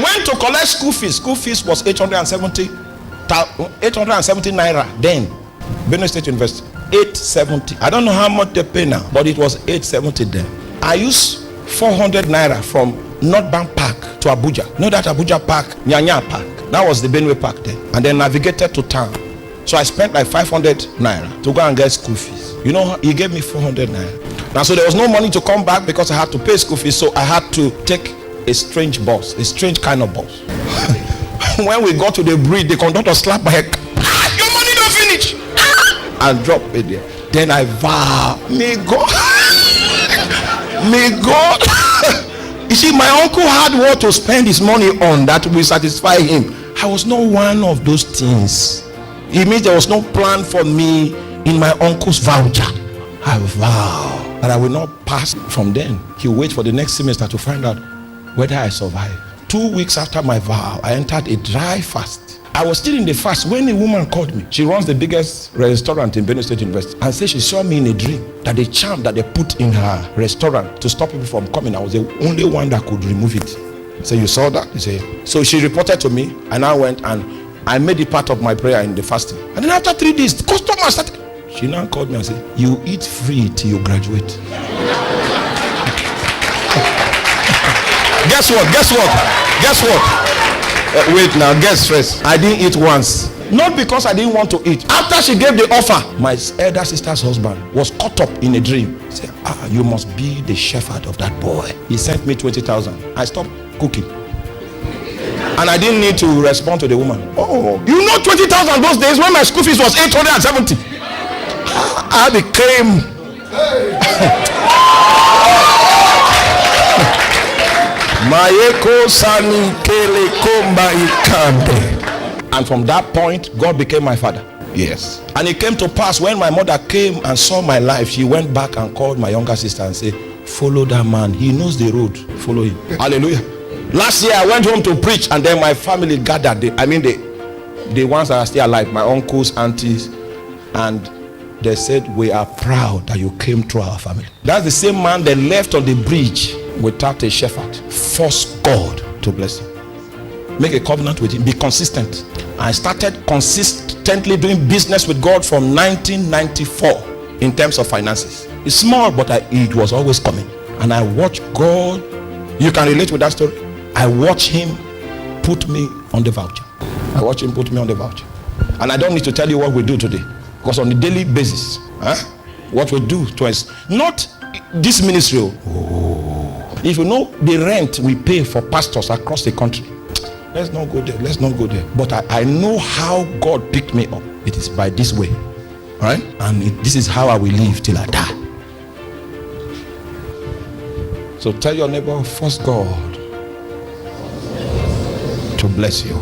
went to collect school fees. School fees was 870 naira then. Benue State University, 870. I don't know how much they pay now, but it was 870 then. I used 400 naira from Northbound Park to Abuja. Know that Abuja Park, Nyanya Park. That was the Benue Park then. And then navigated to town. So I spent like 500 naira to go and get school fees. You know, he gave me 400 naira. Now, so there was no money to come back because I had to pay school fees. So I had to take a strange bus, a strange kind of bus. When we got to the bridge, the conductor slapped my head. Your money don't finish. And drop it there. Then I vow, may God, may God. You see, my uncle had what to spend his money on that will satisfy him. I was not one of those things. It means there was no plan for me in my uncle's voucher. I vow that I will not pass from then. He'll wait for the next semester to find out whether I survive. 2 weeks after my vow, I entered a dry fast. I was still in the fast when a woman called me. She runs the biggest restaurant in Benue State University, and said she saw me in a dream that the charm that they put in her restaurant to stop people from coming, I was the only one that could remove it. So you saw that? He said. So she reported to me, and I went and I made it part of my prayer in the fasting. And then after 3 days, customers started. She now called me and said, you eat free till you graduate. Guess what? Guess what? Guess what? Wait now, guess first. I didn't eat once. Not because I didn't want to eat. After she gave the offer, my elder sister's husband was caught up in a dream. He said, you must be the shepherd of that boy. He sent me 20,000. I stopped cooking. And I didn't need to respond to the woman. Oh, you know 20,000 those days when my school fees was 870. I became... And from that point, God became my father. Yes. And it came to pass when my mother came and saw my life, she went back and called my younger sister and said, follow that man. He knows the road. Follow him. Hallelujah. Last year I went home to preach, and then my family gathered. The ones that are still alive, my uncles, aunties, and they said, we are proud that you came through our family. That's the same man that left on the bridge without a shepherd. Force God to bless him. Make a covenant with him. Be consistent. I started consistently doing business with God from 1994 in terms of finances. It's small, but it was always coming. And I watched God. You can relate with that story. I watched him put me on the voucher. I watched him put me on the voucher. And I don't need to tell you what we do today, because on a daily basis, what we do to us, not this ministry. If you know the rent we pay for pastors across the country, let's not go there. Let's not go there. But I know how God picked me up. It is by this way, all right? And this is how I will live till I die. So tell your neighbor, first God to bless you.